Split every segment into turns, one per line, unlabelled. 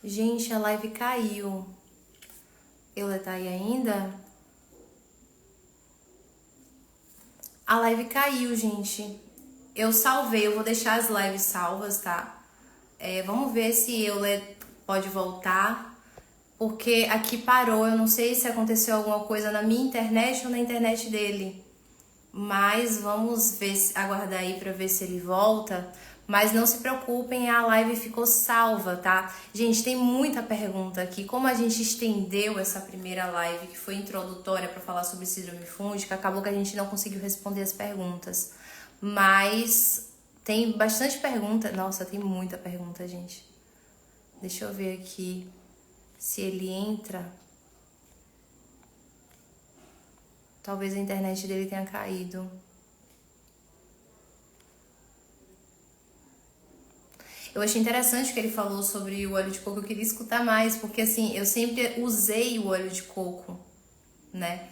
Gente, a live caiu. Ela tá aí ainda? A live caiu, gente. Eu salvei, eu vou deixar as lives salvas, tá? Vamos ver se Euler pode voltar. Porque aqui parou, eu não sei se aconteceu alguma coisa na minha internet ou na internet dele. Mas vamos ver, aguardar aí pra ver se ele volta. Mas não se preocupem, a live ficou salva, tá? Gente, tem muita pergunta aqui. Como a gente estendeu essa primeira live, que foi introdutória para falar sobre síndrome fúngica, acabou que a gente não conseguiu responder as perguntas. Mas tem bastante pergunta. Nossa, tem muita pergunta, gente. Deixa eu ver aqui se ele entra. Talvez a internet dele tenha caído. Eu achei interessante o que ele falou sobre o óleo de coco. Eu queria escutar mais, porque assim, eu sempre usei o óleo de coco, né?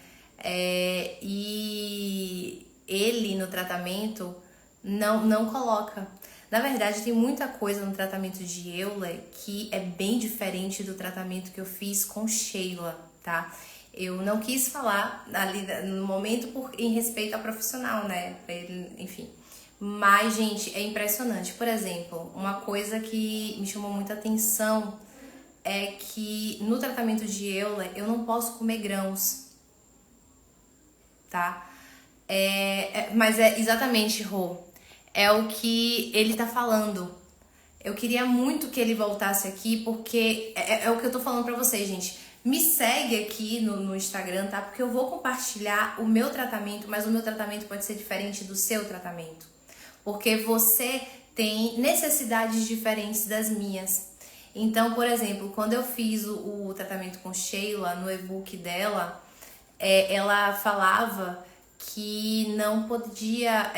E ele no tratamento não coloca. Na verdade, tem muita coisa no tratamento de Euler que é bem diferente do tratamento que eu fiz com Sheila, tá? Eu não quis falar ali no momento em respeito ao profissional, né? Enfim. Mas, gente, é impressionante. Por exemplo, uma coisa que me chamou muita atenção é que no tratamento de Euler eu não posso comer grãos, tá? Mas é exatamente, Rô, é o que ele tá falando. Eu queria muito que ele voltasse aqui, porque é o que eu tô falando pra vocês, gente. Me segue aqui no Instagram, tá? Porque eu vou compartilhar o meu tratamento, mas o meu tratamento pode ser diferente do seu tratamento. Porque você tem necessidades diferentes das minhas. Então, por exemplo, quando eu fiz o tratamento com Sheila, no e-book dela, ela falava que não podia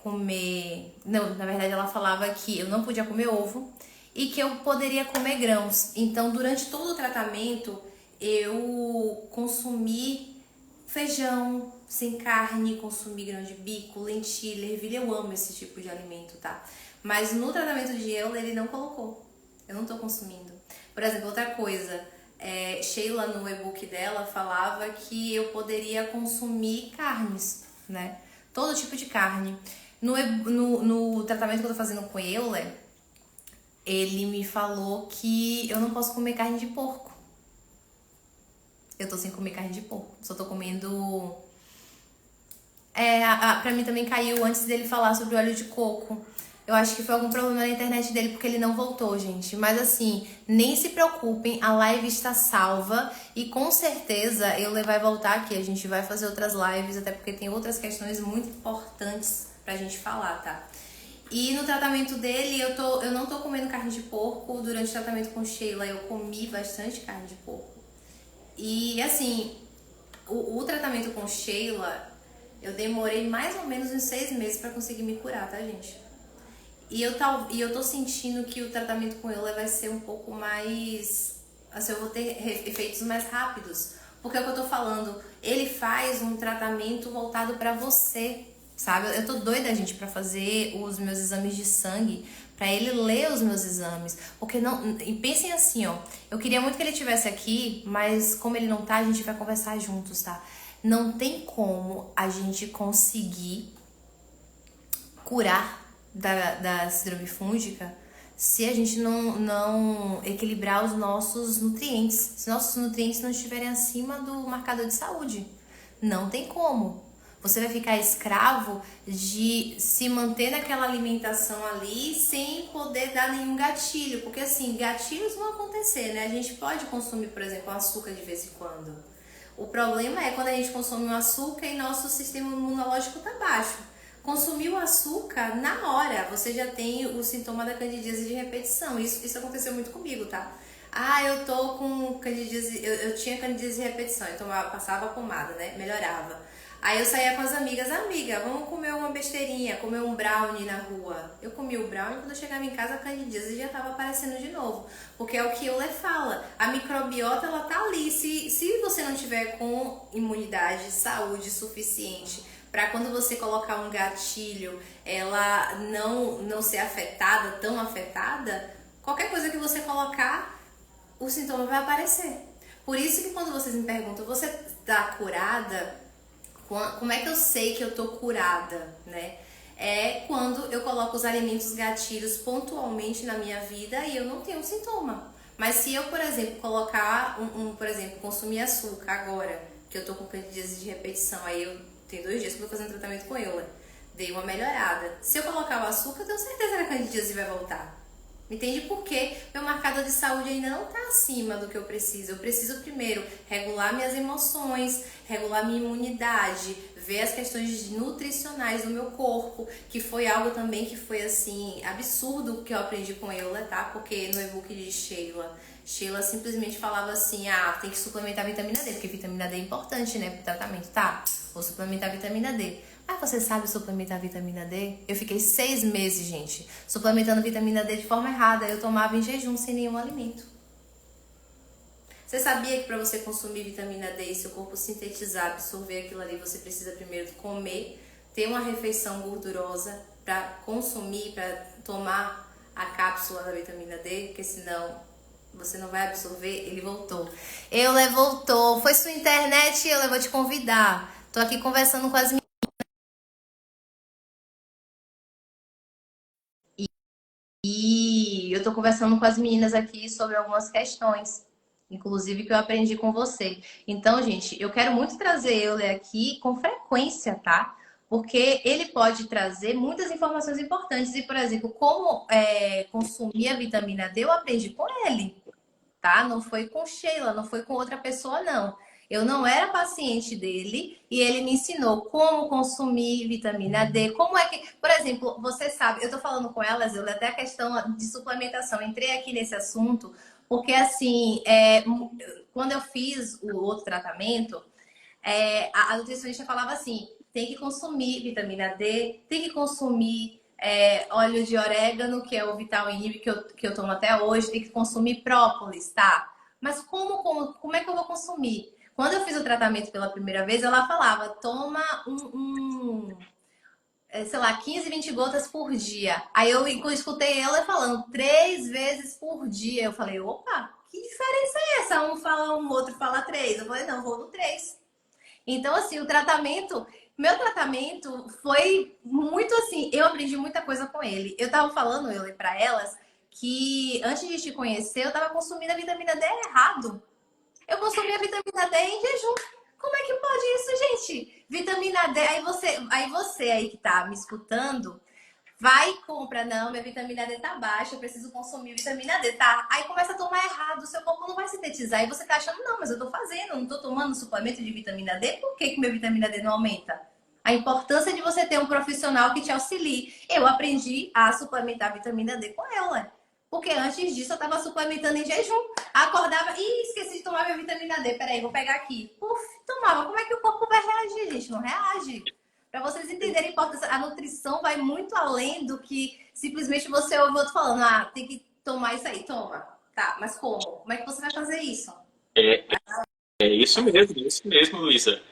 comer... Não, na verdade ela falava que eu não podia comer ovo e que eu poderia comer grãos. Então, durante todo o tratamento, eu consumi feijão sem carne, consumi grão de bico, lentilha, ervilha. Eu amo esse tipo de alimento, tá? Mas no tratamento de Euler, ele não colocou. Eu não tô consumindo. Por exemplo, outra coisa, Sheila no e-book dela falava que eu poderia consumir carnes, né? Todo tipo de carne. No tratamento que eu tô fazendo com Euler, ele me falou que eu não posso comer carne de porco. Eu tô sem comer carne de porco. Só tô comendo... pra mim também caiu antes dele falar sobre o óleo de coco. Eu acho que foi algum problema na internet dele, porque ele não voltou, gente. Mas assim, nem se preocupem, a live está salva. E com certeza eu vai voltar aqui. A gente vai fazer outras lives, até porque tem outras questões muito importantes pra gente falar, tá? E no tratamento dele, eu não tô comendo carne de porco. Durante o tratamento com Sheila, eu comi bastante carne de porco. E assim, o tratamento com Sheila, eu demorei mais ou menos uns 6 meses pra conseguir me curar, tá, gente? E eu tô sentindo que o tratamento com Euler vai ser um pouco mais... Assim, eu vou ter efeitos mais rápidos. Porque é o que eu tô falando, ele faz um tratamento voltado pra você, sabe? Eu tô doida, gente, pra fazer os meus exames de sangue, pra ele ler os meus exames. Porque não... E pensem assim, ó, eu queria muito que ele estivesse aqui, mas como ele não tá, a gente vai conversar juntos, tá? Não tem como a gente conseguir curar da síndrome fúngica se a gente não equilibrar os nossos nutrientes. Se nossos nutrientes não estiverem acima do marcador de saúde. Não tem como. Você vai ficar escravo de se manter naquela alimentação ali sem poder dar nenhum gatilho. Porque assim, gatilhos vão acontecer, né? A gente pode consumir, por exemplo, açúcar de vez em quando. O problema é quando a gente consome um açúcar e nosso sistema imunológico tá baixo. Consumiu açúcar, na hora você já tem o sintoma da candidíase de repetição. Isso aconteceu muito comigo, tá? Eu tô com candidíase, eu tinha candidíase de repetição, então eu passava a pomada, né? Melhorava. Aí eu saía com as amigas, amiga, vamos comer uma besteirinha, comer um brownie na rua. Eu comi o brownie, quando eu chegava em casa a candidíase já tava aparecendo de novo. Porque é o que Euler fala, a microbiota ela tá ali. Se você não tiver com imunidade, saúde suficiente para quando você colocar um gatilho, ela não ser afetada, tão afetada, qualquer coisa que você colocar o sintoma vai aparecer. Por isso que quando vocês me perguntam, você tá curada? Como é que eu sei que eu tô curada, né? É quando eu coloco os alimentos gatilhos pontualmente na minha vida e eu não tenho sintoma. Mas se eu, por exemplo, colocar por exemplo, consumir açúcar agora, que eu tô com dias de repetição, aí eu tenho 2 dias que eu tô fazendo tratamento com eu, dei uma melhorada. Se eu colocar o açúcar, eu tenho certeza que a candidíase vai voltar. Entende por quê? Meu marcador de saúde ainda não está acima do que eu preciso. Eu preciso primeiro regular minhas emoções, regular minha imunidade, ver as questões nutricionais do meu corpo, que foi algo também que foi assim, absurdo que eu aprendi com Eula, tá? Porque no e-book de Sheila simplesmente falava assim, tem que suplementar a vitamina D, porque vitamina D é importante, né, pro tratamento, tá? Vou suplementar a vitamina D. Ah, você sabe suplementar vitamina D? Eu fiquei 6 meses, gente, suplementando vitamina D de forma errada. Eu tomava em jejum, sem nenhum alimento. Você sabia que para você consumir vitamina D e seu corpo sintetizar, absorver aquilo ali, você precisa primeiro comer, ter uma refeição gordurosa para consumir, para tomar a cápsula da vitamina D, porque senão você não vai absorver. Ele voltou. Euler voltou. Foi sua internet, Euler, vou te convidar. Tô aqui conversando com as minhas. E eu tô conversando com as meninas aqui sobre algumas questões, inclusive que eu aprendi com você. Então, gente, eu quero muito trazer Euler aqui com frequência, tá? Porque ele pode trazer muitas informações importantes. E, por exemplo, como consumir a vitamina D, eu aprendi com ele, tá? Não foi com Sheila, não foi com outra pessoa, não. Eu não era paciente dele e ele me ensinou como consumir vitamina D, como é que, por exemplo, você sabe, eu tô falando com elas, eu até a questão de suplementação, entrei aqui nesse assunto, porque assim, quando eu fiz o outro tratamento, a nutricionista falava assim, tem que consumir vitamina D, tem que consumir óleo de orégano, que é o Vital Inib que eu tomo até hoje, tem que consumir própolis, tá? Mas como é que eu vou consumir? Quando eu fiz o tratamento pela primeira vez, ela falava, toma sei lá, 15, 20 gotas por dia. Aí eu escutei ela falando 3 vezes por dia. Eu falei, opa, que diferença é essa? Um fala um, outro fala 3. Eu falei, não, vou no 3. Então, assim, meu tratamento foi muito assim, eu aprendi muita coisa com ele. Eu tava falando, eu para elas, que antes de te conhecer, eu tava consumindo a vitamina D errado. Eu consumi a vitamina D em jejum. Como é que pode isso, gente? Vitamina D, aí você aí que tá me escutando, vai e compra, não, minha vitamina D tá baixa, eu preciso consumir vitamina D, tá? Aí começa a tomar errado, o seu corpo não vai sintetizar. E você tá achando, não, mas eu tô fazendo, não tô tomando suplemento de vitamina D, por que minha vitamina D não aumenta? A importância de você ter um profissional que te auxilie. Eu aprendi a suplementar vitamina D com ela. Porque antes disso eu tava suplementando em jejum. Acordava, esqueci de tomar minha vitamina D. Peraí, vou pegar aqui. Puf, tomava. Como é que o corpo vai reagir, gente? Não reage. Para vocês entenderem a importância, a nutrição vai muito além do que simplesmente você ouve o outro falando, tem que tomar isso aí, toma. Tá, mas como? Como é que você vai fazer isso?
É, é isso mesmo, Luísa.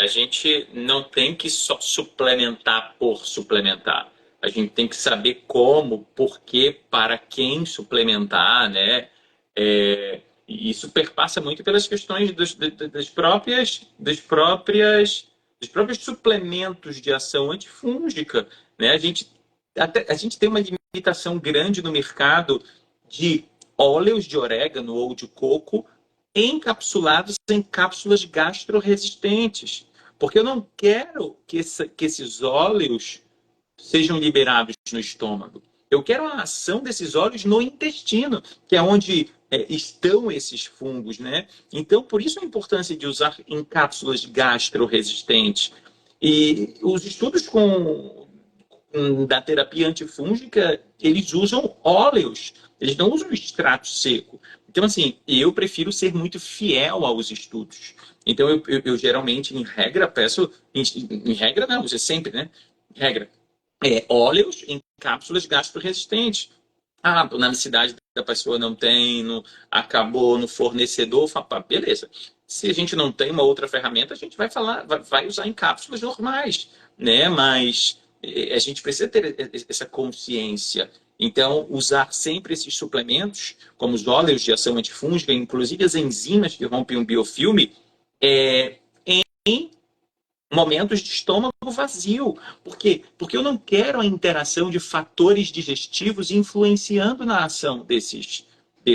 A gente não tem que só suplementar por suplementar. A gente tem que saber como, por quê, para quem suplementar, né? E isso perpassa muito pelas questões dos próprios suplementos de ação antifúngica, né? A gente tem uma limitação grande no mercado de óleos de orégano ou de coco encapsulados em cápsulas gastroresistentes. Porque eu não quero que esses óleos sejam liberados no estômago. Eu quero a ação desses óleos no intestino, que é onde estão esses fungos, né? Então, por isso a importância de usar em cápsulas gastroresistentes. E os estudos da terapia antifúngica, eles usam óleos, eles não usam extrato seco. Então, assim, eu prefiro ser muito fiel aos estudos. Então, eu geralmente, em regra, peço... Em regra, não, isso é sempre, né? Regra. Óleos em cápsulas gastroresistentes. Na cidade da pessoa não tem, acabou no fornecedor, beleza. Se a gente não tem uma outra ferramenta, a gente vai usar em cápsulas normais, né? Mas a gente precisa ter essa consciência Então, usar sempre esses suplementos, como os óleos de ação antifúngica, inclusive as enzimas que rompem o biofilme, é, em momentos de estômago vazio. Por quê? Porque eu não quero a interação de fatores digestivos influenciando na ação desses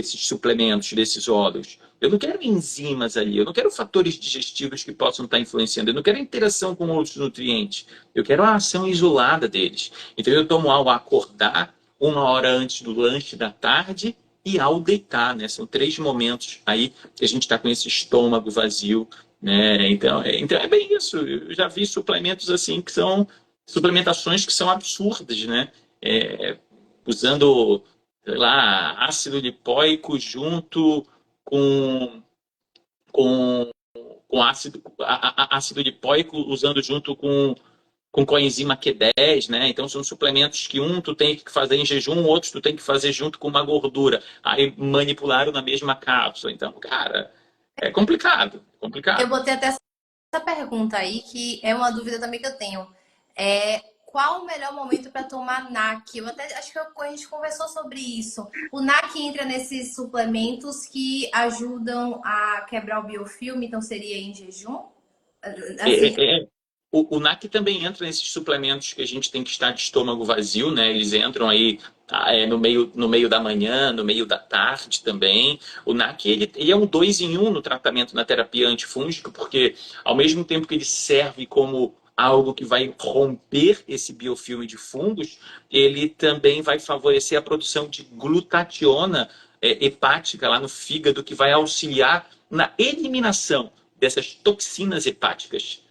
suplementos, desses óleos. Eu não quero enzimas ali, eu não quero fatores digestivos que possam estar influenciando, eu não quero interação com outros nutrientes, eu quero a ação isolada deles. Então eu tomo ao acordar, 1 hora antes do lanche da tarde e ao deitar, né? São 3 momentos aí que a gente está com esse estômago vazio, né? Então é bem isso. Eu já vi suplementos assim que são suplementações que são absurdas, né? É, usando, sei lá, ácido lipoico junto com, com, com ácido lipoico, usando junto com coenzima Q10, né? Então são suplementos que tu tem que fazer em jejum, outros tu tem que fazer junto com uma gordura. Aí manipularam na mesma cápsula. Então, cara, é complicado,
Eu
complicado.
botei até essa pergunta aí, que é uma dúvida também que eu tenho. Qual o melhor momento para tomar NAC? Eu até acho que a gente conversou sobre isso. O NAC entra nesses suplementos que ajudam a quebrar o biofilme, então seria em jejum? Assim,
O NAC também entra nesses suplementos que a gente tem que estar de estômago vazio, né? Eles entram aí no meio da manhã, no meio da tarde também. O NAC ele é um 2 em 1 no tratamento na terapia antifúngica, porque ao mesmo tempo que ele serve como algo que vai romper esse biofilme de fungos, ele também vai favorecer a produção de glutationa hepática lá no fígado, que vai auxiliar na eliminação dessas toxinas hepáticas,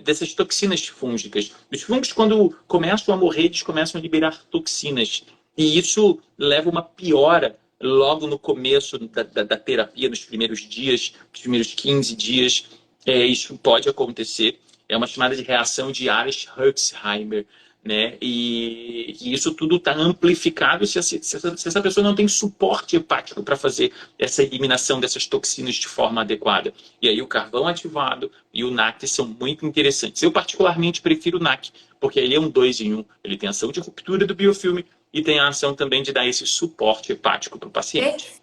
dessas toxinas fúngicas. Os fungos, quando começam a morrer, eles começam a liberar toxinas. E isso leva uma piora logo no começo da terapia, nos primeiros dias, nos primeiros 15 dias. Isso pode acontecer. É uma chamada de reação de Ares-Herxheimer, né? E isso tudo está amplificado se essa pessoa não tem suporte hepático para fazer essa eliminação dessas toxinas de forma adequada. E aí o carvão ativado e o NAC são muito interessantes. Eu particularmente prefiro o NAC, porque ele é um 2 em 1. Ele tem ação de ruptura do biofilme e tem a ação também de dar esse suporte hepático para o paciente.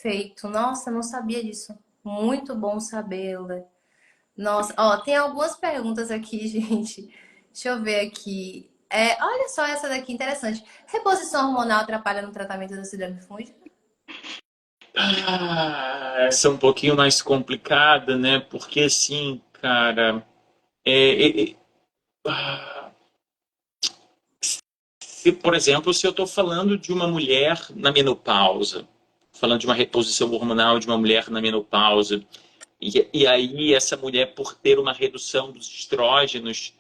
perfeito. Nossa, eu não sabia disso. Muito bom saber, Lê. Nossa, ó, tem algumas perguntas aqui, gente. Deixa eu ver aqui. Olha só essa daqui, interessante. Reposição hormonal atrapalha no tratamento da síndrome fúngica?
Essa é um pouquinho mais complicada, né? Porque assim, cara, é, é, é, ah, por exemplo, se eu estou falando de uma mulher na menopausa, falando de uma reposição hormonal de uma mulher na menopausa, e aí essa mulher, por ter uma redução dos estrógenos,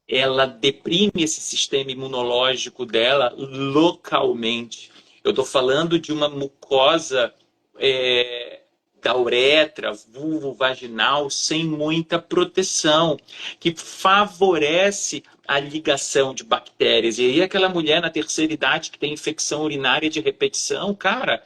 ela deprime esse sistema imunológico dela localmente. Eu estou falando de uma mucosa é, da uretra, vulvo-vaginal, sem muita proteção, que favorece a ligação de bactérias. E aí aquela mulher na terceira idade que tem infecção urinária de repetição, cara,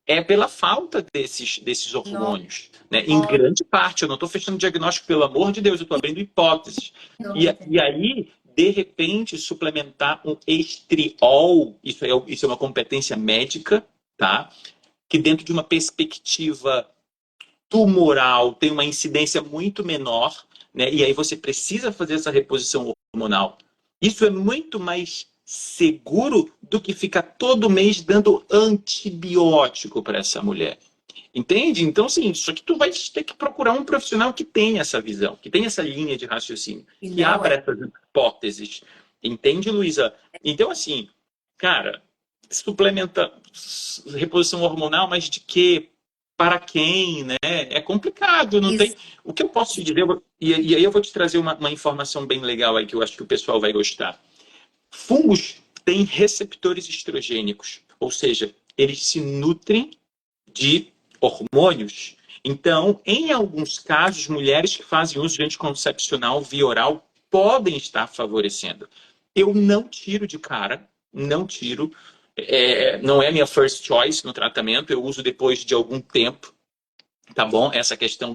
é pela falta desses
Nossa,
hormônios, né? Em grande parte, eu não estou fechando diagnóstico, pelo amor de Deus, eu estou abrindo hipóteses. E aí, de repente, suplementar um estriol, isso é uma competência médica, tá? Que dentro de uma perspectiva tumoral tem uma incidência muito menor, né? E aí você precisa fazer essa reposição hormonal. Isso é muito mais seguro do que ficar todo mês dando antibiótico para essa mulher. Entende? Então, sim, só que tu vai ter que procurar um profissional que tenha essa visão, que tenha essa linha de raciocínio,
e
que
não é.
abra essas hipóteses. Entende, Luísa? Então, assim, cara, suplementa reposição hormonal, mas de quê? Para quem, né? É complicado, não tem.
Isso.
O que eu posso te dizer, e aí eu vou te trazer uma informação bem legal aí que eu acho que o pessoal vai gostar. Fungos têm receptores estrogênicos, ou seja, eles se nutrem de hormônios. Então, em alguns casos, mulheres que fazem uso de anticoncepcional via oral podem estar favorecendo. Eu não tiro de cara, não tiro. Não é minha first choice no tratamento, eu uso depois de algum tempo, tá bom? Essa questão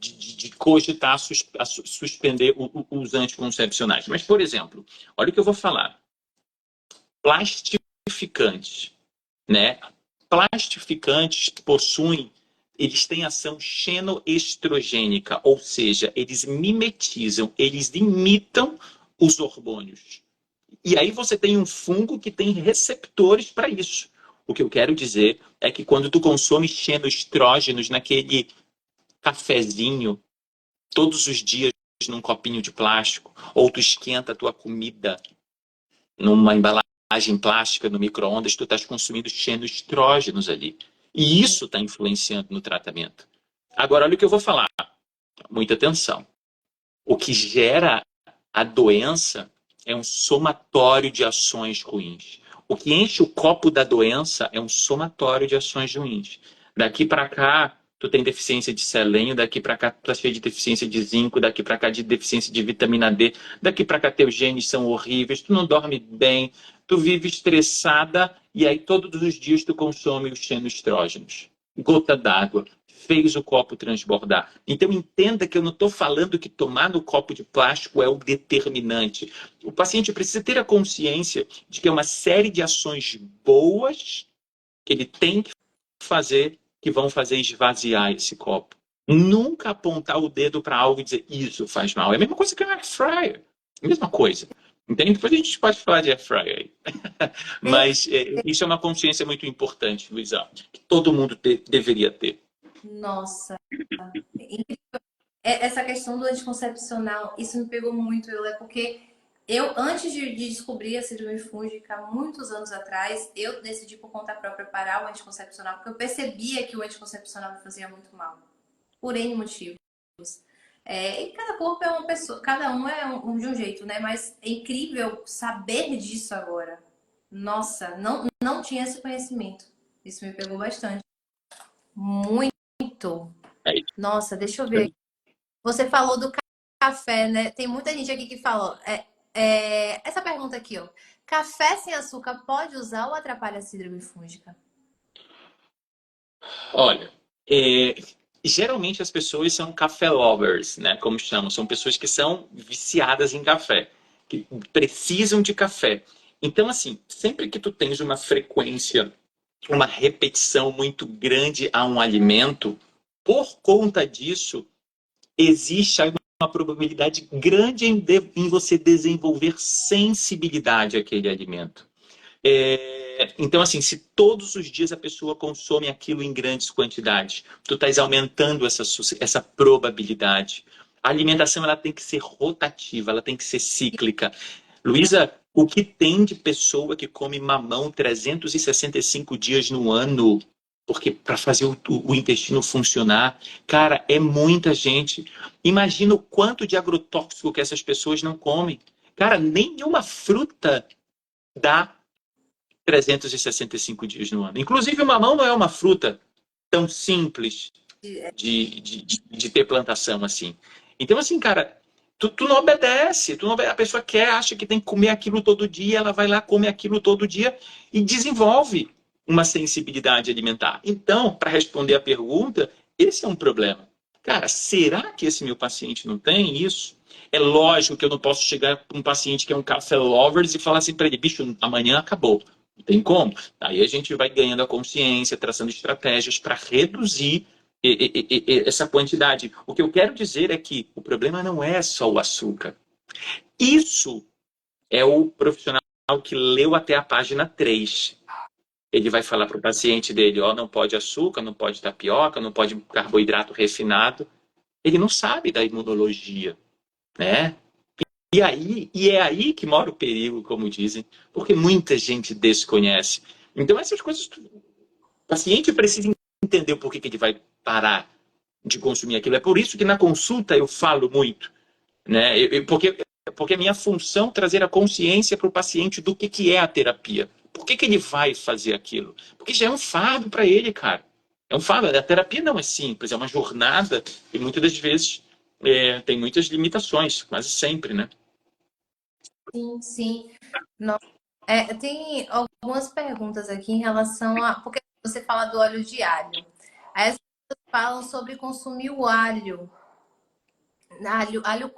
de cogitar suspender os anticoncepcionais. Mas, por exemplo, olha o que eu vou falar. plastificantes, né? Plastificantes possuem, eles têm ação xenoestrogênica, ou seja, eles mimetizam, eles imitam os hormônios. E aí você tem um fungo que tem receptores para isso. O que eu quero dizer é que quando tu consome xenoestrógenos naquele cafezinho todos os dias num copinho de plástico, ou tu esquenta a tua comida numa embalagem plástica no micro-ondas, tu estás consumindo xenoestrógenos ali. E isso está influenciando no tratamento. Agora, olha o que eu vou falar. Muita atenção. O que gera a doença é um somatório de ações ruins. O que enche o copo da doença é um somatório de ações ruins. Daqui para cá, tu tem deficiência de selênio, daqui para cá tu tá cheio de deficiência de zinco, daqui para cá de deficiência de vitamina D, daqui para cá teus genes são horríveis, tu não dorme bem, tu vive estressada e aí todos os dias tu consome os xenoestrógenos. Gota d'água fez o copo transbordar. Então entenda que eu não estou falando que tomar no copo de plástico é o determinante. O paciente precisa ter a consciência de que é uma série de ações boas que ele tem que fazer que vão fazer esvaziar esse copo. Nunca apontar o dedo para algo e dizer isso faz mal. É a mesma coisa que a air fryer. A mesma coisa. Entende? Depois a gente pode falar de air fryer aí. Mas isso é uma consciência muito importante, Luizão, que todo mundo deveria ter.
Nossa, essa questão do anticoncepcional, isso me pegou muito, eu, porque eu, antes de descobrir a síndrome fúngica, muitos anos atrás, eu decidi por conta própria parar o anticoncepcional, porque eu percebia que o anticoncepcional me fazia muito mal, por N motivos. E cada corpo é uma pessoa, cada um é de um jeito, né? Mas é incrível saber disso agora. Nossa, não tinha esse conhecimento. Isso me pegou bastante. Muito.
É
Nossa, deixa eu ver. Você falou do café, né? Tem muita gente aqui que falou. Essa pergunta aqui, ó. Café sem açúcar pode usar ou atrapalha a síndrome fúngica?
Olha, geralmente as pessoas são café lovers, né? Como chamam, são pessoas que são viciadas em café, que precisam de café. Então, assim, sempre que tu tens uma frequência, uma repetição muito grande a um alimento, por conta disso, existe aí uma probabilidade grande em você desenvolver sensibilidade àquele alimento. Então, assim, se todos os dias a pessoa consome aquilo em grandes quantidades, tu estás aumentando essa probabilidade. A alimentação ela tem que ser rotativa, ela tem que ser cíclica. Luísa, o que tem de pessoa que come mamão 365 dias no ano? Porque para fazer o intestino funcionar, cara, é muita gente. Imagina o quanto de agrotóxico que essas pessoas não comem. Cara, nenhuma fruta dá 365 dias no ano. Inclusive, o mamão não é uma fruta tão simples de ter plantação assim. Então, assim, cara, tu não obedece, a pessoa quer, acha que tem que comer aquilo todo dia, ela vai lá, come aquilo todo dia e desenvolve uma sensibilidade alimentar. Então, para responder a pergunta, esse é um problema. Cara, será que esse meu paciente não tem isso? É lógico que eu não posso chegar para um paciente que é um café lovers e falar assim para ele, bicho, amanhã acabou. Não tem como. Aí a gente vai ganhando a consciência, traçando estratégias para reduzir essa quantidade. O que eu quero dizer é que o problema não é só o açúcar. Isso é o profissional que leu até a página 3. Ele vai falar para o paciente dele, ó, não pode açúcar, não pode tapioca, não pode carboidrato refinado. Ele não sabe da imunologia, né? E é aí que mora o perigo, como dizem, porque muita gente desconhece. Então, essas coisas, o paciente precisa entender o porquê que ele vai parar de consumir aquilo. É por isso que na consulta eu falo muito, né? Porque a minha função é trazer a consciência para o paciente do que é a terapia. Por que ele vai fazer aquilo? Porque já é um fardo para ele, cara. É um fardo. A terapia não é simples, é uma jornada e muitas das vezes tem muitas limitações, quase sempre, né?
Sim, sim. Não. Tem algumas perguntas aqui em relação a. Porque você fala do óleo de alho. Aí as pessoas falam sobre consumir o alho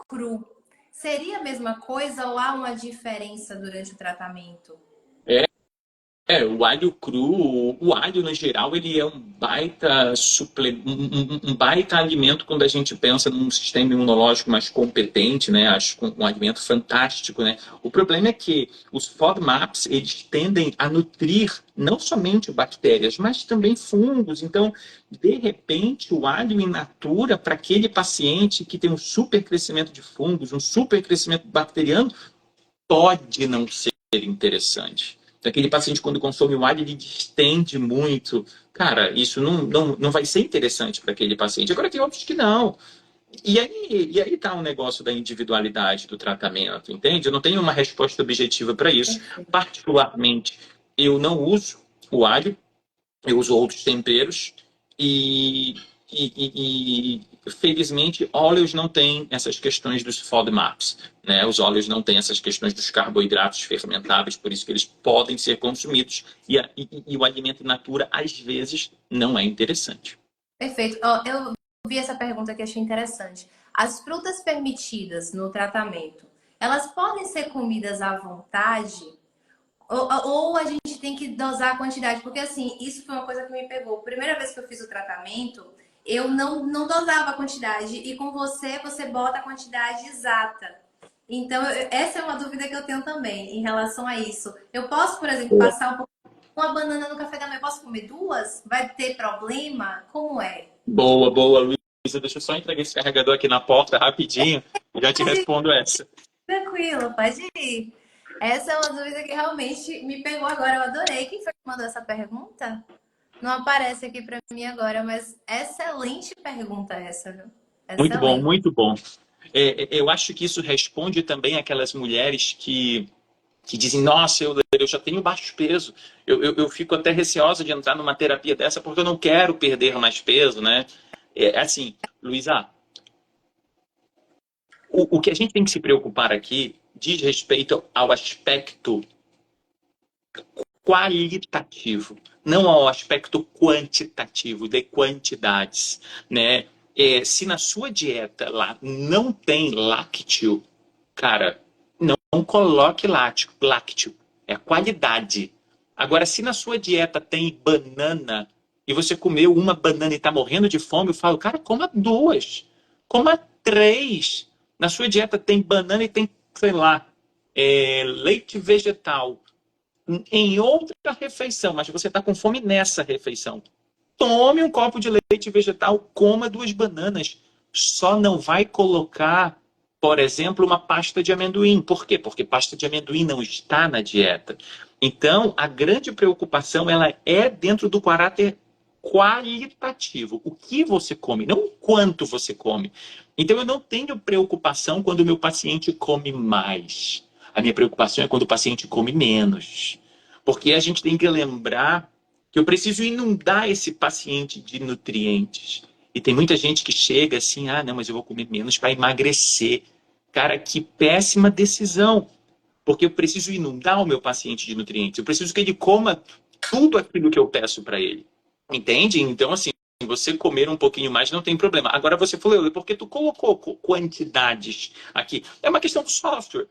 cru. Seria a mesma coisa ou há uma diferença durante o tratamento?
O alho cru, o alho no geral, ele é um baita um baita alimento quando a gente pensa num sistema imunológico mais competente, né? Acho um alimento fantástico, né? O problema é que os FODMAPs, eles tendem a nutrir não somente bactérias, mas também fungos. Então, de repente, o alho in natura para aquele paciente que tem um super crescimento de fungos, um super crescimento bacteriano, pode não ser interessante. Aquele paciente, quando consome o alho, ele distende muito. Cara, isso não vai ser interessante para aquele paciente. Agora, tem outros que não. E aí tá um negócio da individualidade do tratamento, entende? Eu não tenho uma resposta objetiva para isso. Particularmente, eu não uso o alho, eu uso outros temperos e, felizmente óleos não têm essas questões dos FODMAPs, né? Os óleos não têm essas questões dos carboidratos fermentáveis, por isso que eles podem ser consumidos e o alimento in natura às vezes não é interessante.
Perfeito. Ó, eu vi essa pergunta que achei interessante. As frutas permitidas no tratamento, elas podem ser comidas à vontade? Ou a gente tem que dosar a quantidade? Porque, assim, isso foi uma coisa que me pegou. Primeira vez que eu fiz o tratamento, eu não dosava a quantidade. E com você, você bota a quantidade exata. Então, essa é uma dúvida que eu tenho também em relação a isso. Eu posso, por exemplo, passar um pouco uma banana no café da manhã, eu posso comer duas? Vai ter problema? Como é?
Boa, boa, Luísa. Deixa eu só entregar esse carregador aqui na porta rapidinho e já te respondo essa.
Tranquilo, pode ir. Essa é uma dúvida que realmente me pegou agora. Eu adorei. Quem foi que mandou essa pergunta? Não aparece aqui para mim agora, mas excelente pergunta essa, viu?
Muito bom,
Excelente.
muito bom. Eu acho que isso responde também àquelas mulheres que dizem, nossa, eu já tenho baixo peso, eu fico até receosa de entrar numa terapia dessa porque eu não quero perder mais peso, né? Assim, Luísa, o que a gente tem que se preocupar aqui diz respeito ao aspecto qualitativo, não ao aspecto quantitativo, de quantidades, né? Se na sua dieta lá não tem lácteo, cara, não coloque lácteo. É qualidade. Agora, se na sua dieta tem banana e você comeu uma banana e está morrendo de fome, eu falo, cara, coma duas. Coma três. Na sua dieta tem banana e tem, sei lá, leite vegetal em outra refeição, mas você está com fome nessa refeição. Tome um copo de leite vegetal, coma duas bananas. Só não vai colocar, por exemplo, uma pasta de amendoim. Por quê? Porque pasta de amendoim não está na dieta. Então, a grande preocupação ela é dentro do caráter qualitativo. O que você come, não o quanto você come. Então, eu não tenho preocupação quando o meu paciente come mais. A minha preocupação é quando o paciente come menos. Porque a gente tem que lembrar que eu preciso inundar esse paciente de nutrientes. E tem muita gente que chega assim, ah, não, mas eu vou comer menos para emagrecer. Cara, que péssima decisão. Porque eu preciso inundar o meu paciente de nutrientes. Eu preciso que ele coma tudo aquilo que eu peço para ele. Entende? Então, assim, você comer um pouquinho mais não tem problema. Agora você falou, porque tu colocou quantidades aqui. É uma questão de software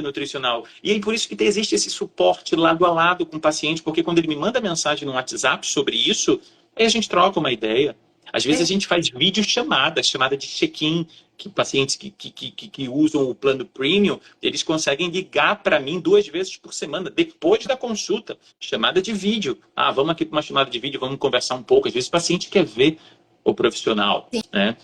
nutricional. E aí por isso que existe esse suporte lado a lado com o paciente, porque quando ele me manda mensagem no WhatsApp sobre isso, aí a gente troca uma ideia. Às vezes a gente faz videochamada, chamada de check-in, que pacientes que usam o plano premium, eles conseguem ligar para mim 2 vezes por semana, depois da consulta, chamada de vídeo. Ah, vamos aqui para uma chamada de vídeo, vamos conversar um pouco. Às vezes o paciente quer ver o profissional, né?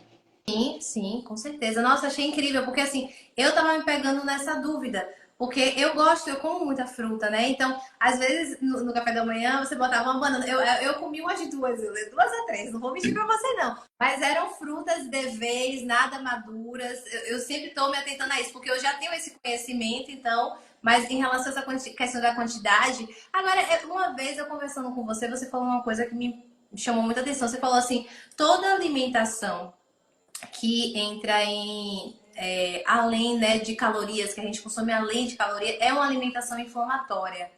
Sim, sim, com certeza. Nossa, achei incrível, porque assim, eu tava me pegando nessa dúvida. Porque eu gosto, eu como muita fruta, né? Então, às vezes, no café da manhã, você botava uma banana. Eu comi umas duas, duas a três, não vou mentir pra você, não. Mas eram frutas de vez, nada maduras. Eu sempre tô me atentando a isso, porque eu já tenho esse conhecimento, então. Mas em relação a essa questão da quantidade. Agora, uma vez eu conversando com você, você falou uma coisa que me chamou muita atenção. Você falou assim: toda alimentação que entra em além, né, de calorias, que a gente consome além de calorias, é uma alimentação inflamatória.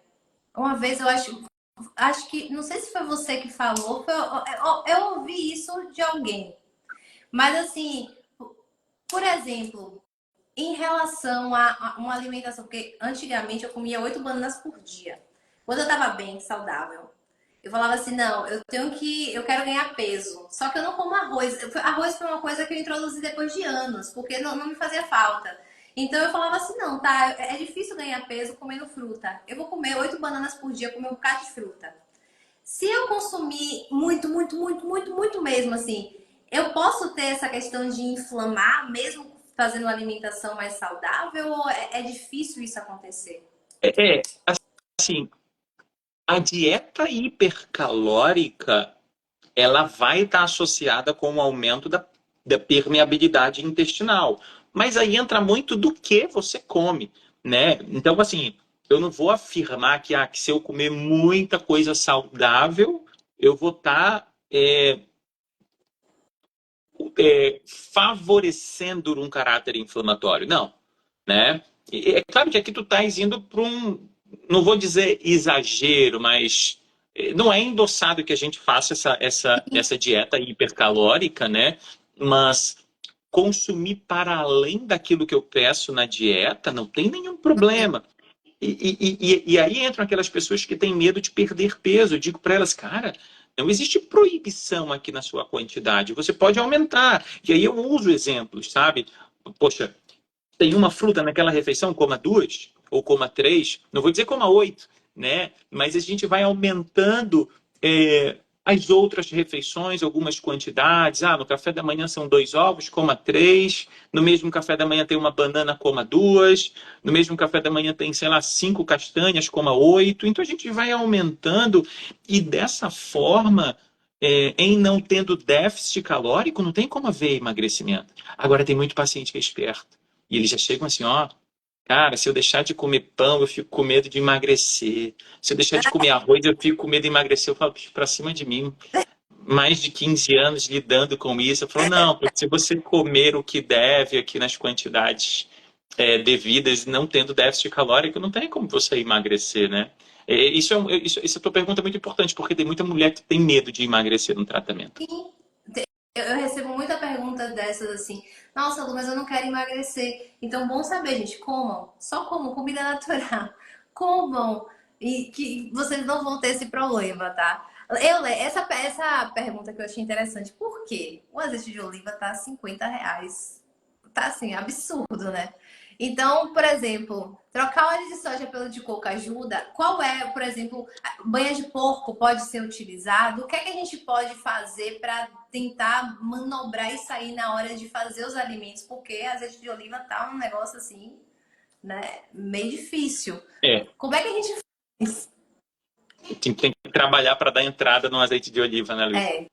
Uma vez eu acho que, não sei se foi você que falou, eu ouvi isso de alguém. Mas assim, por exemplo, Em relação a uma alimentação, porque antigamente eu comia 8 bananas por dia. Quando eu tava bem, saudável, eu falava assim, não, eu quero ganhar peso. Só que eu não como arroz. Arroz foi uma coisa que eu introduzi depois de anos, porque não me fazia falta. Então eu falava assim, não, tá, é difícil ganhar peso comendo fruta. Eu vou comer 8 bananas por dia, comer um bocado de fruta. Se eu consumir muito mesmo, assim, eu posso ter essa questão de inflamar, mesmo fazendo uma alimentação mais saudável, ou é difícil isso acontecer?
Assim, a dieta hipercalórica, ela vai estar associada com o aumento da permeabilidade intestinal. Mas aí entra muito do que você come, né? Então, assim, eu não vou afirmar que se eu comer muita coisa saudável, eu vou estar favorecendo um caráter inflamatório. Não, né? E é claro que aqui tu estás indo para um, não vou dizer exagero, mas não é endossado que a gente faça essa dieta hipercalórica, né? Mas consumir para além daquilo que eu peço na dieta não tem nenhum problema. E aí entram aquelas pessoas que têm medo de perder peso. Eu digo para elas, cara, não existe proibição aqui na sua quantidade. Você pode aumentar. E aí eu uso exemplos, sabe? Poxa, tem uma fruta naquela refeição, coma duas ou coma três, não vou dizer coma oito, né? Mas a gente vai aumentando as outras refeições, algumas quantidades. Ah, no café da manhã são 2 ovos, coma três. No mesmo café da manhã tem uma banana, coma duas. No mesmo café da manhã tem, sei lá, 5 castanhas, coma oito. Então a gente vai aumentando e dessa forma, em não tendo déficit calórico, não tem como haver emagrecimento. Agora tem muito paciente que é esperto. E eles já chegam assim, ó, cara, se eu deixar de comer pão, eu fico com medo de emagrecer. Se eu deixar de comer arroz, eu fico com medo de emagrecer. Eu falo, pra cima de mim. Mais de 15 anos lidando com isso. Eu falo, não, porque se você comer o que deve aqui nas quantidades devidas, não tendo déficit calórico, não tem como você emagrecer, né? Isso é a tua pergunta é muito importante, porque tem muita mulher que tem medo de emagrecer no tratamento.
Sim. Eu recebo muita pergunta dessas assim, nossa, Lu, mas eu não quero emagrecer. Então, bom saber, gente, comam. Só comam comida natural. Comam. E que vocês não vão ter esse problema, tá? Essa pergunta que eu achei interessante. Por quê? O azeite de oliva tá R$ 50. Tá assim, absurdo, né? Então, por exemplo, trocar óleo de soja pelo de coco ajuda? Qual é, por exemplo, banha de porco pode ser utilizado? O que é que a gente pode fazer para tentar manobrar e sair na hora de fazer os alimentos? Porque azeite de oliva tá um negócio assim, né, meio difícil.
É,
Como é que a gente faz?
tem que trabalhar para dar entrada no azeite de oliva, né, Luiz?
É,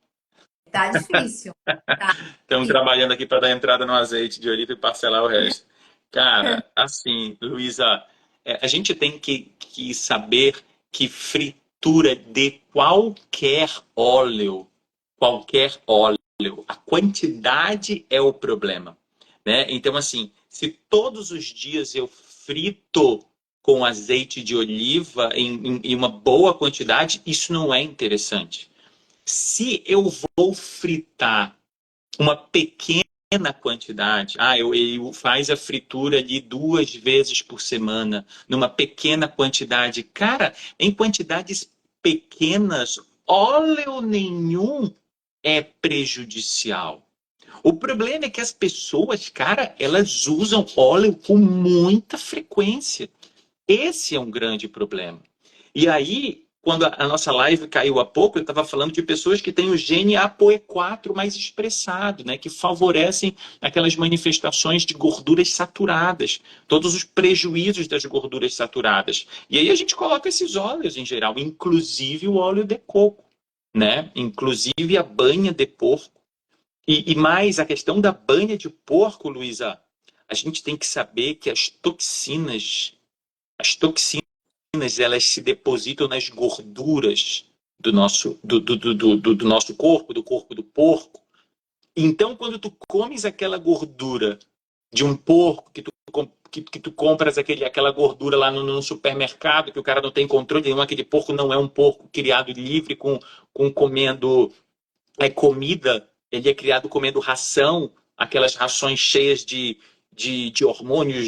tá difícil. Tá
Estamos
difícil.
trabalhando aqui para dar entrada no azeite de oliva e parcelar o resto. Cara, assim, Luísa, a gente tem que saber que fritura de qualquer óleo, a quantidade é o problema, né? Então, assim, se todos os dias eu frito com azeite de oliva em uma boa quantidade, isso não é interessante. Se eu vou fritar uma pequena quantidade. Eu faz a fritura ali 2 vezes por semana, numa pequena quantidade. Cara, em quantidades pequenas, óleo nenhum é prejudicial. O problema é que as pessoas, cara, elas usam óleo com muita frequência. Esse é um grande problema. E aí, quando a nossa live caiu há pouco, eu estava falando de pessoas que têm o gene ApoE4 mais expressado, né, que favorecem aquelas manifestações de gorduras saturadas, todos os prejuízos das gorduras saturadas. E aí a gente coloca esses óleos em geral, inclusive o óleo de coco, né? Inclusive a banha de porco. E mais a questão da banha de porco, Luísa, a gente tem que saber que as toxinas elas se depositam nas gorduras do nosso corpo, do corpo do porco. Então, quando tu comes aquela gordura de um porco, que tu compras aquela gordura lá no supermercado, que o cara não tem controle nenhum, aquele porco não é um porco criado livre com comendo comida, ele é criado comendo ração, aquelas rações cheias de hormônios,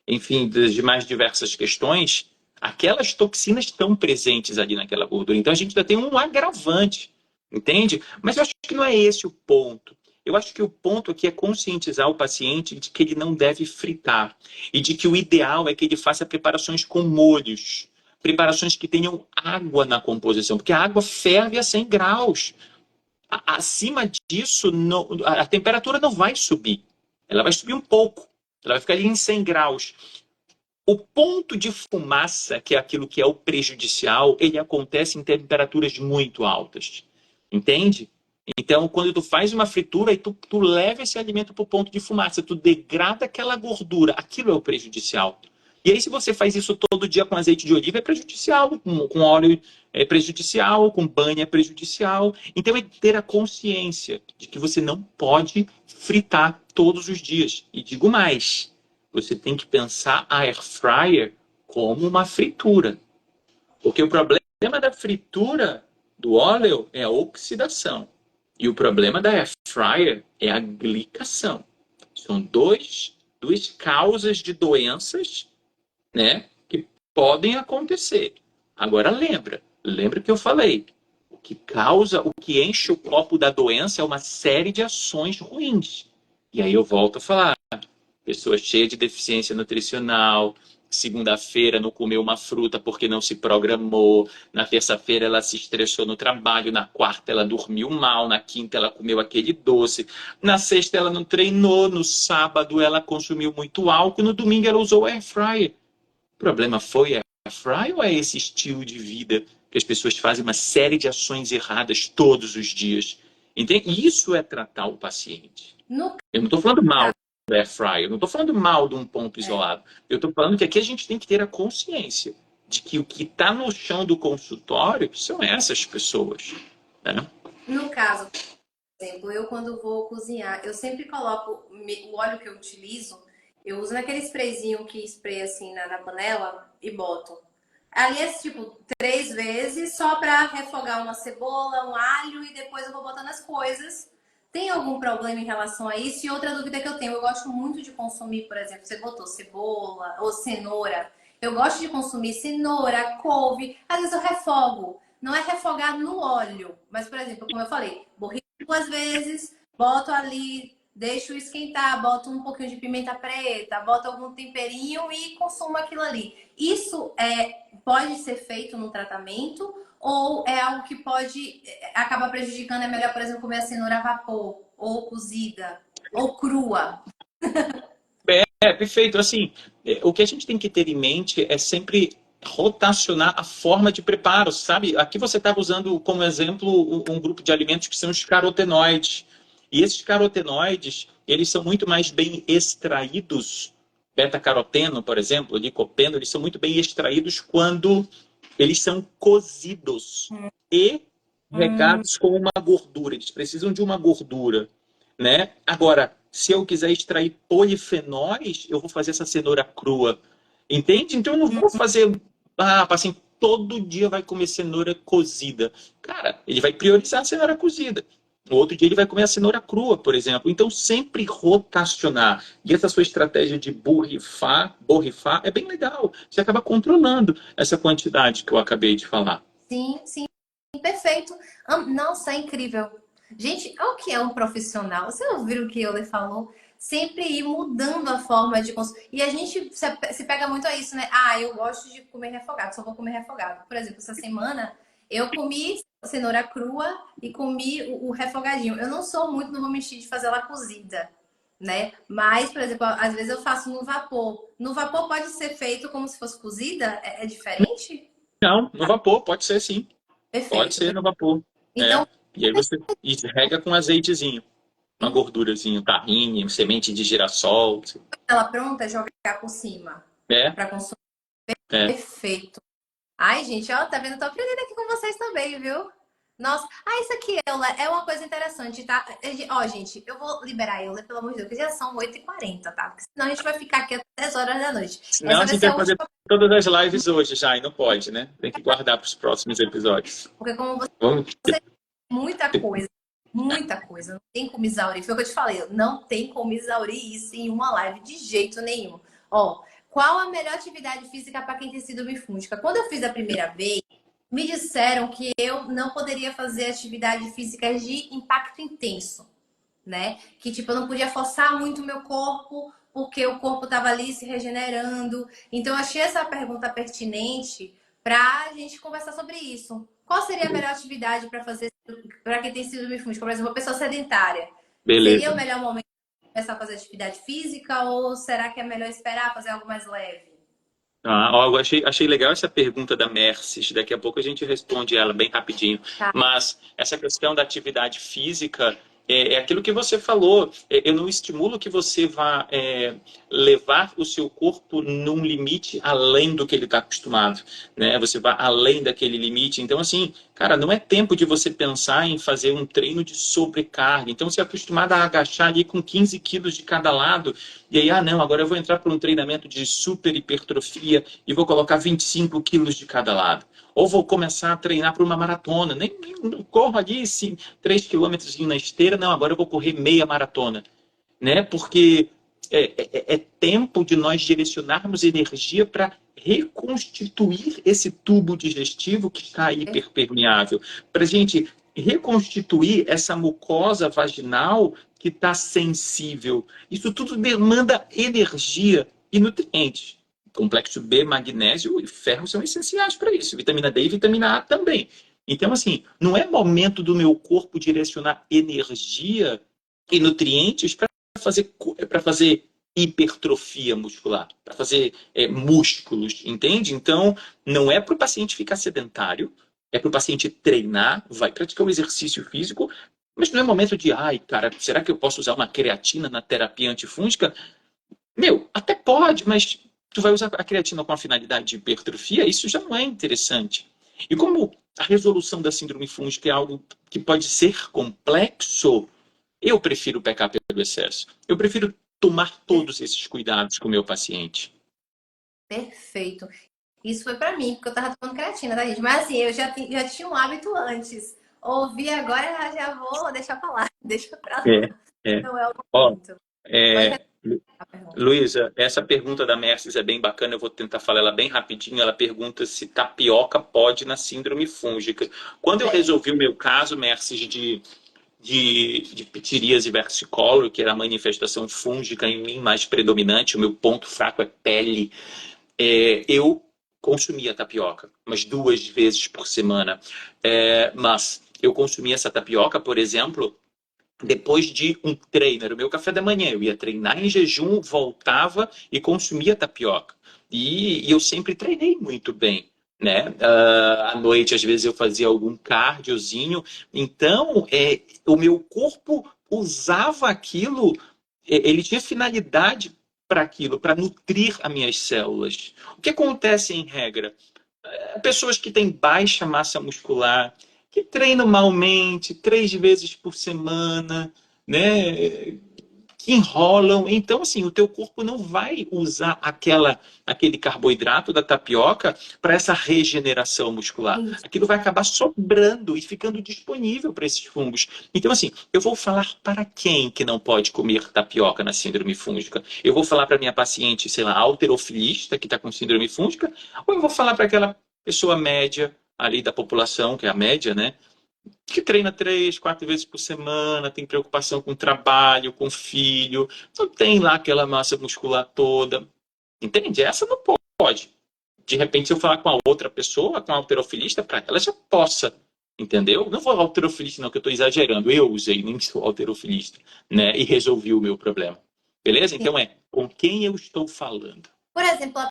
enfim, das mais diversas questões, aquelas toxinas estão presentes ali naquela gordura. Então a gente ainda tem um agravante, entende? Mas eu acho que não é esse o ponto. Eu acho que o ponto aqui é conscientizar o paciente de que ele não deve fritar e de que o ideal é que ele faça preparações com molhos, preparações que tenham água na composição, porque a água ferve a 100 graus. Acima disso, a temperatura não vai subir. Ela vai subir um pouco. Ela vai ficar ali em 100 graus. O ponto de fumaça, que é aquilo que é o prejudicial, ele acontece em temperaturas muito altas. Entende? Então, quando tu faz uma fritura e tu leva esse alimento para o ponto de fumaça, tu degrada aquela gordura, aquilo é o prejudicial. E aí, se você faz isso todo dia com azeite de oliva, é prejudicial, com óleo é prejudicial, com banha é prejudicial. Então, é ter a consciência de que você não pode fritar todos os dias. E digo mais, você tem que pensar a air fryer como uma fritura. Porque o problema da fritura do óleo é a oxidação. E o problema da air fryer é a glicação. São duas causas de doenças, né, que podem acontecer. Agora lembra que eu falei. O que enche o copo da doença é uma série de ações ruins. E aí eu volto a falar. Pessoa cheia de deficiência nutricional, segunda-feira não comeu uma fruta porque não se programou, na terça-feira ela se estressou no trabalho, na quarta ela dormiu mal, na quinta ela comeu aquele doce, na sexta ela não treinou, no sábado ela consumiu muito álcool, no domingo ela usou air fryer. O problema foi a air fryer ou é esse estilo de vida que as pessoas fazem uma série de ações erradas todos os dias? Entende? Isso é tratar o paciente. Eu não estou falando mal do air fryer, eu não estou falando mal de um ponto isolado. Eu estou falando que aqui a gente tem que ter a consciência de que o que está no chão do consultório são essas pessoas. Né?
No caso, por exemplo, eu quando vou cozinhar, eu sempre coloco o óleo que eu utilizo, eu uso naquele sprayzinho que espreia assim na panela e boto. Ali é tipo 3 vezes só para refogar uma cebola, um alho e depois eu vou botando as coisas. Tem algum problema em relação a isso? E outra dúvida que eu tenho, eu gosto muito de consumir, por exemplo, você botou cebola ou cenoura. Eu gosto de consumir cenoura, couve, às vezes eu refogo. Não é refogar no óleo, mas, por exemplo, como eu falei, borrico 2 vezes, boto ali, deixo esquentar, boto um pouquinho de pimenta preta, boto algum temperinho e consumo aquilo ali. Isso pode ser feito no tratamento ou é algo que pode acabar prejudicando? É melhor, por exemplo, comer a cenoura a vapor, ou cozida, ou crua.
Perfeito. Assim, o que a gente tem que ter em mente é sempre rotacionar a forma de preparo, sabe? Aqui você estava usando como exemplo um grupo de alimentos que são os carotenoides. E esses carotenoides, eles são muito mais bem extraídos. Beta-caroteno, por exemplo, licopeno, eles são muito bem extraídos quando eles são cozidos e regados com uma gordura. Eles precisam de uma gordura, né? Agora, se eu quiser extrair polifenóis, eu vou fazer essa cenoura crua. Entende? Então eu não vou fazer... assim, todo dia vai comer cenoura cozida. Cara, ele vai priorizar a cenoura cozida. No outro dia ele vai comer a cenoura crua, por exemplo. Então sempre rotacionar. E essa sua estratégia de borrifar é bem legal. Você acaba controlando essa quantidade que eu acabei de falar.
Sim, sim. Perfeito. Nossa, é incrível. Gente, o que é um profissional? Você ouviu o que ele falou? Sempre ir mudando a forma de consumir. E a gente se pega muito a isso, né? Ah, eu gosto de comer refogado, só vou comer refogado. Por exemplo, essa semana eu comi cenoura crua e comi o refogadinho. Eu não sou muito, não vou mentir, de fazer ela cozida, né? Mas, por exemplo, às vezes eu faço no vapor. No vapor pode ser feito como se fosse cozida? É diferente?
Não, no vapor, pode ser sim.
Perfeito.
Pode ser no vapor.
Então,
E aí você rega com azeitezinho. Uma gordurazinha, tahine, semente de girassol.
ela pronta, jogar por cima. Para consumir. Perfeito. Ai, gente, ó, tá vendo? Eu tô aprendendo aqui com vocês também, viu? Nossa, isso aqui, Eula, é uma coisa interessante, tá? Ó, gente, eu vou liberar a Eula, pelo amor de Deus, porque já são 8h40, tá? Porque senão a gente vai ficar aqui até 10 horas da noite.
Senão a gente vai fazer todas as lives hoje já, e não pode, né? Tem que guardar para os próximos episódios.
Porque como você muita muita coisa. Não tem como exaurir. Foi o que eu te falei, não tem como exaurir isso em uma live de jeito nenhum. Ó, qual a melhor atividade física para quem tem síndrome fúngica? Quando eu fiz a primeira vez, me disseram que eu não poderia fazer atividade física de impacto intenso, né? Que tipo, eu não podia forçar muito o meu corpo, porque o corpo estava ali se regenerando. Então, eu achei essa pergunta pertinente para a gente conversar sobre isso. Qual seria a melhor atividade para fazer para quem tem síndrome fúngica? Por exemplo, uma pessoa sedentária. Seria o
Beleza.
melhor momento de começar a fazer atividade física ou será que é melhor esperar fazer algo mais leve?
Ah, ó, eu achei legal essa pergunta da Merces. Daqui a pouco a gente responde ela bem rapidinho.
Tá.
Mas essa questão da atividade física é aquilo que você falou. Eu não estimulo que você vá levar o seu corpo num limite além do que ele está acostumado, né? Você vai além daquele limite. Então, assim, cara, não é tempo de você pensar em fazer um treino de sobrecarga. Então, você é acostumado a agachar ali com 15 quilos de cada lado. E aí, não, agora eu vou entrar para um treinamento de super hipertrofia e vou colocar 25 quilos de cada lado. Ou vou começar a treinar para uma maratona. Nem corro ali 3 quilômetros na esteira, não, agora eu vou correr meia maratona. Né? Porque é tempo de nós direcionarmos energia para reconstituir esse tubo digestivo que está hiperpermeável. Para a gente reconstituir essa mucosa vaginal que está sensível. Isso tudo demanda energia e nutrientes. Complexo B, magnésio e ferro são essenciais para isso. Vitamina D e vitamina A também. Então, assim, não é momento do meu corpo direcionar energia e nutrientes para fazer hipertrofia muscular, para fazer músculos, entende? Então, não é para o paciente ficar sedentário, é para o paciente treinar, vai praticar um exercício físico, mas não é momento de, ai, cara, será que eu posso usar uma creatina na terapia antifúngica? Meu, até pode, mas tu vai usar a creatina com a finalidade de hipertrofia, isso já não é interessante. E como a resolução da síndrome fúngica é algo que pode ser complexo, eu prefiro pecar pelo excesso. Eu prefiro tomar todos esses cuidados com o meu paciente.
Perfeito. Isso foi pra mim, porque eu tava tomando creatina, tá, gente? Mas assim, eu já tinha um hábito antes. Ouvi agora, já vou deixar pra lá. Deixa pra lá.
É, é.
Não é o
Ó,
momento. Pode
é,
responder a pergunta.
Luísa, essa pergunta da Mercedes é bem bacana, eu vou tentar falar ela bem rapidinho. Ela pergunta se tapioca pode na síndrome fúngica. Quando eu
Bem,
resolvi o meu caso, Mercedes, de pitiríase versicolor, que era a manifestação fúngica em mim mais predominante, o meu ponto fraco é pele, eu consumia tapioca, umas 2 vezes por semana. Mas eu consumia essa tapioca, por exemplo, depois de um treino, era o meu café da manhã. Eu ia treinar em jejum, voltava e consumia tapioca. E eu sempre treinei muito bem. Né? À noite, às vezes, eu fazia algum cardiozinho. Então, o meu corpo usava aquilo, ele tinha finalidade para aquilo, para nutrir as minhas células. O que acontece em regra? Pessoas que têm baixa massa muscular, que treinam malmente, 3 vezes por semana, né? Que enrolam. Então, assim, o teu corpo não vai usar aquele carboidrato da tapioca para essa regeneração muscular.
isso.
Aquilo vai acabar sobrando e ficando disponível para esses fungos. Então, assim, eu vou falar para quem que não pode comer tapioca na síndrome fúngica? Eu vou falar para minha paciente, sei lá, halterofilista que está com síndrome fúngica, ou eu vou falar para aquela pessoa média ali da população, que é a média, né? Que treina 3, 4 vezes por semana, tem preocupação com o trabalho, com o filho, não tem lá aquela massa muscular toda. Entende? Essa não pode. De repente, se eu falar com a outra pessoa, com a halterofilista, para ela já possa. Entendeu? Não vou halterofilista, não, que eu estou exagerando. Eu usei, nem sou halterofilista, né? E resolvi o meu problema. Beleza?
Sim.
Então com quem eu estou falando?
Por exemplo, a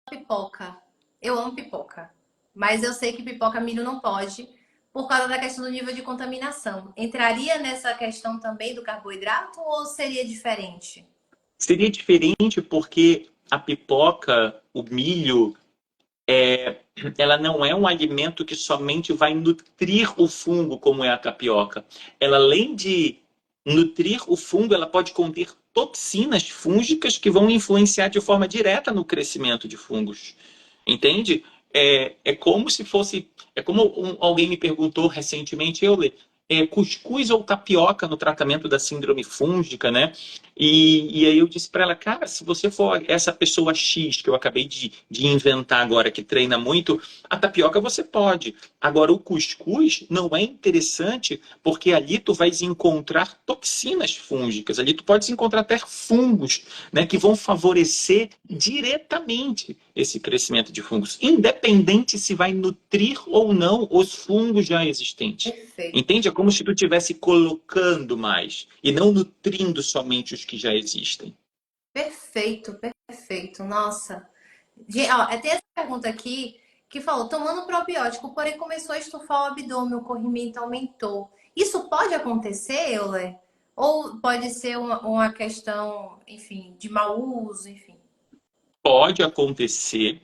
pipoca. Eu amo pipoca. Mas eu sei que pipoca milho não pode, por causa da questão do nível de contaminação. Entraria nessa questão também do carboidrato ou seria diferente?
Seria diferente porque a pipoca, o milho, ela não é um alimento que somente vai nutrir o fungo, como é a tapioca. Ela, além de nutrir o fungo, ela pode conter toxinas fúngicas que vão influenciar de forma direta no crescimento de fungos. Entende? É como se fosse. É como alguém me perguntou recentemente, cuscuz ou tapioca no tratamento da síndrome fúngica, né? E aí eu disse para ela, cara, se você for essa pessoa X que eu acabei de inventar agora, que treina muito, a tapioca você pode. Agora, o cuscuz não é interessante porque ali tu vais encontrar toxinas fúngicas, ali tu podes encontrar até fungos, né, que vão favorecer diretamente esse crescimento de fungos, independente se vai nutrir ou não os fungos já existentes.
Perfeito.
Entende? É como se tu estivesse colocando mais e não nutrindo somente os que já existem.
Perfeito, perfeito. Nossa. Ó, tem essa pergunta aqui que falou: tomando probiótico, porém começou a estufar o abdômen, o corrimento aumentou. Isso pode acontecer, Euler? Ou pode ser uma questão, enfim, de mau uso, enfim.
Pode acontecer,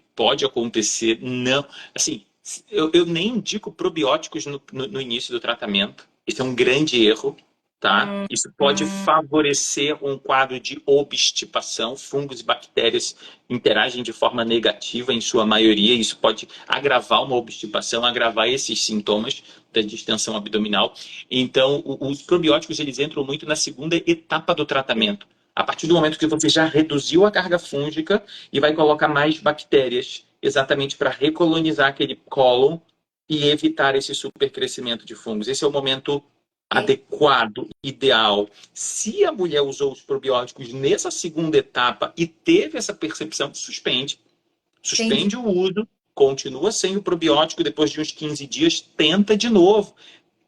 não. Assim, eu nem indico probióticos no início do tratamento. Isso é um grande erro, tá? Isso pode favorecer um quadro de obstipação. Fungos e bactérias interagem de forma negativa em sua maioria. Isso pode agravar uma obstipação, agravar esses sintomas da distensão abdominal. Então, os probióticos eles entram muito na segunda etapa do tratamento. A partir do momento que você já reduziu a carga fúngica, e vai colocar mais bactérias, exatamente para recolonizar aquele cólon e evitar esse supercrescimento de fungos. Esse é o momento adequado, ideal. Se a mulher usou os probióticos nessa segunda etapa e teve essa percepção, suspende.
Entendi.
Suspende o uso, continua sem o probiótico, depois de uns 15 dias, tenta de novo.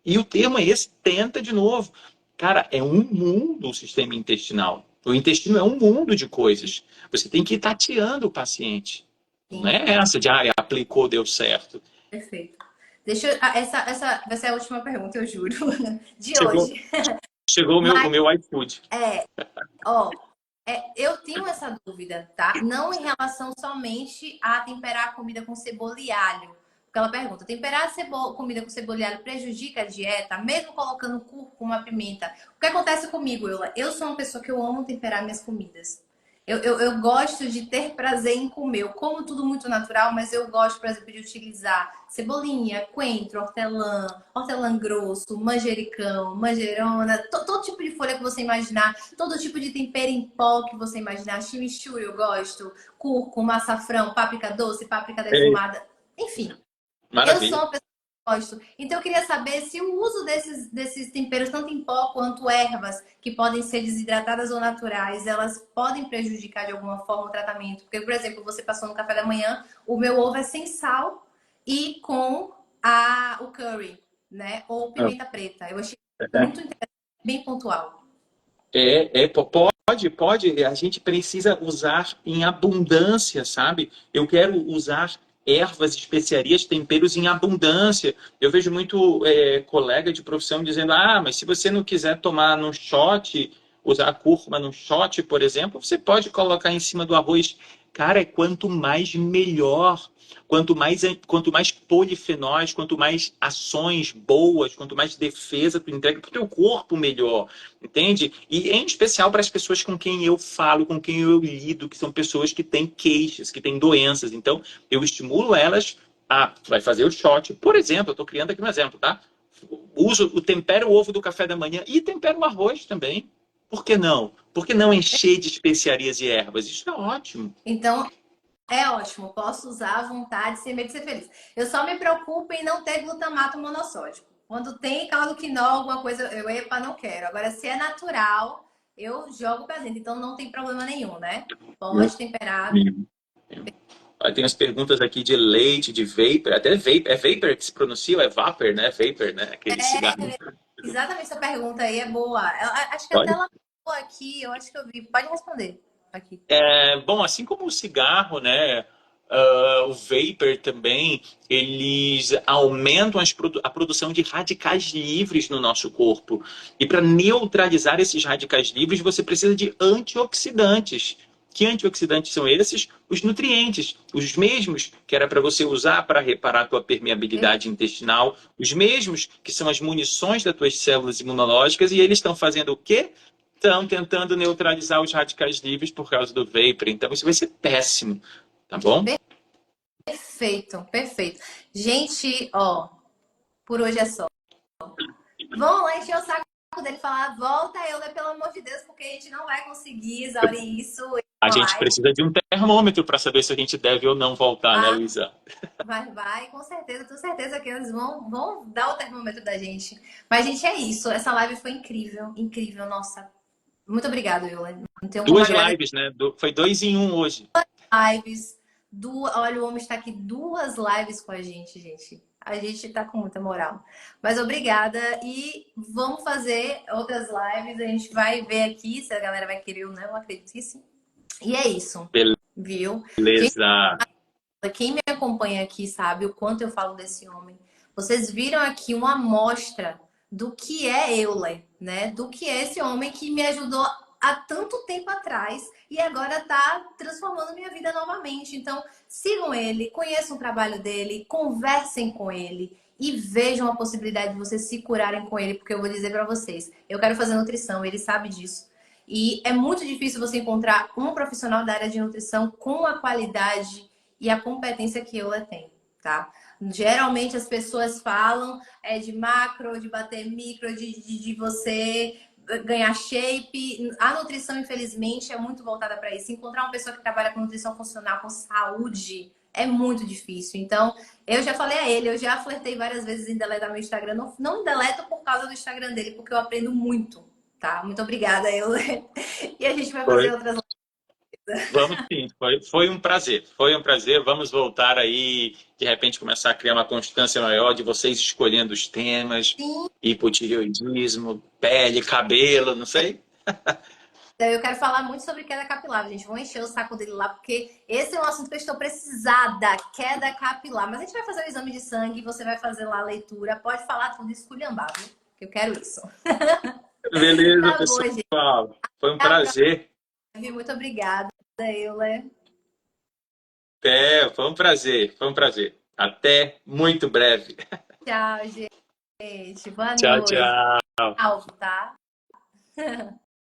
E o termo é esse, tenta de novo. Cara, é um mundo o sistema intestinal. O intestino é um mundo de coisas. Você tem que ir tateando o paciente. Não
Sim,
é essa de, aplicou, deu certo.
perfeito. Essa vai ser a última pergunta, eu juro, de
Chegou,
hoje.
chegou o
Mas,
meu iFood.
ó, eu tenho essa dúvida, tá? Não em relação somente a temperar a comida com cebola e alho. Porque ela pergunta: temperar comida com cebola e alho prejudica a dieta, mesmo colocando cúrcuma, pimenta? O que acontece comigo, Eula? Eu sou uma pessoa que eu amo temperar minhas comidas. Eu gosto de ter prazer em comer. Eu como tudo muito natural, mas eu gosto, por exemplo, de utilizar cebolinha, coentro, hortelã, hortelã grosso, manjericão, manjerona, todo tipo de folha que você imaginar, todo tipo de tempero em pó que você imaginar. Chimichurri eu gosto, cúrcuma, açafrão, páprica doce, páprica
É,
defumada, enfim. Eu sou
maravilha.
uma pessoa que gosto. Então, eu queria saber se o uso desses temperos, tanto em pó quanto ervas, que podem ser desidratadas ou naturais, elas podem prejudicar de alguma forma o tratamento. Porque, por exemplo, você passou no café da manhã, o meu ovo é sem sal e com o curry, né? Ou pimenta preta. Eu achei muito interessante, bem pontual.
Pode. A gente precisa usar em abundância, sabe? Eu quero usar ervas, especiarias, temperos em abundância. Eu vejo muito colega de profissão dizendo: mas se você não quiser tomar num shot, usar a cúrcuma num shot, por exemplo, você pode colocar em cima do arroz. Cara, quanto mais melhor. Quanto mais polifenóis, quanto mais ações boas, quanto mais defesa tu entrega para o teu corpo, melhor. Entende? E em especial para as pessoas com quem eu falo, com quem eu lido, que são pessoas que têm queixas, que têm doenças. Então, eu estimulo elas a vai fazer o shot. Por exemplo, eu estou criando aqui um exemplo, tá? Uso o tempero o ovo do café da manhã e tempero o arroz também. Por que não? Por que não encher de especiarias e ervas? Isso é ótimo.
Então, é ótimo, posso usar à vontade, sem medo de ser feliz. Eu só me preocupo em não ter glutamato monossódico. Quando tem caldo quinol, alguma coisa, epa, não quero. Agora, se é natural, eu jogo pra dentro. Então, não tem problema nenhum, né? Pode temperar.
Aí tem as perguntas aqui de leite, de vapor, até vapor. É vapor que se pronuncia, ou é vapor, né? Vapor, né? Aquele cigarro.
Exatamente essa pergunta aí é boa. Acho que até
Olha.
ela falou aqui, eu acho que eu vi. Pode responder aqui.
Bom, assim como o cigarro, né? O vapor também, eles aumentam a produção de radicais livres no nosso corpo. E para neutralizar esses radicais livres, você precisa de antioxidantes. Que antioxidantes são esses? Os nutrientes, os mesmos que era para você usar para reparar a tua permeabilidade intestinal, os mesmos que são as munições das tuas células imunológicas, e eles estão fazendo o quê? Estão tentando neutralizar os radicais livres por causa do vapor. Então, isso vai ser péssimo, tá bom?
Perfeito, perfeito. Gente, ó, por hoje é só. Vão lá encher o saco dele e falar, volta, Euler, pelo amor de Deus, porque a gente não vai conseguir exaurir isso em
A
uma
gente
live.
precisa de um termômetro para saber se a gente deve ou não voltar, né,
Ah,
Luísa?
vai, com certeza, tenho certeza que eles vão dar o termômetro da gente. Mas, gente, é isso. Essa live foi incrível, incrível, nossa. Muito obrigada, Euler. Não tenho como
Duas
agradecer.
lives, né? Foi 2 em 1 hoje.
Lives. Olha, o homem está aqui 2 lives com a gente. A gente tá com muita moral. Mas obrigada e vamos fazer outras lives. A gente vai ver aqui se a galera vai querer ou não. Eu acredito que sim. E é isso, viu? Gente,
Beleza.
quem me acompanha aqui sabe o quanto eu falo desse homem. Vocês viram aqui uma amostra do que é Euler, né? Do que é esse homem que me ajudou há tanto tempo atrás e agora tá transformando minha vida novamente. Então, sigam ele, conheçam o trabalho dele, conversem com ele e vejam a possibilidade de vocês se curarem com ele, porque eu vou dizer para vocês, eu quero fazer nutrição, ele sabe disso. E é muito difícil você encontrar um profissional da área de nutrição com a qualidade e a competência que Euler tem, tá? Geralmente as pessoas falam de macro, de bater micro, de você ganhar shape. A nutrição, infelizmente, é muito voltada para isso. Encontrar uma pessoa que trabalha com nutrição funcional, com saúde, é muito difícil. Então, eu já falei a ele, eu já flertei várias vezes em deletar meu Instagram. Não deleto por causa do Instagram dele, porque eu aprendo muito, tá? Muito obrigada, Euler. E a gente vai
Foi.
fazer outras.
Vamos sim, foi um prazer. Foi um prazer. Vamos voltar aí, de repente, começar a criar uma constância maior de vocês escolhendo os temas,
Sim.
hipotireoidismo, pele, cabelo, não sei.
Então, eu quero falar muito sobre queda capilar, gente. Vou encher o saco dele lá, porque esse é um assunto que eu estou precisada, queda capilar. Mas a gente vai fazer o exame de sangue, você vai fazer lá a leitura. Pode falar tudo esculhambar, viu? Que eu quero isso.
Beleza,
Tá bom, gente.
pessoal. Foi um
Até a
prazer.
próxima. Muito obrigada, Euler.
Foi um prazer, foi um prazer. Até muito breve.
Tchau, gente. Boa
Tchau,
noite.
tchau.
Tchau, tá?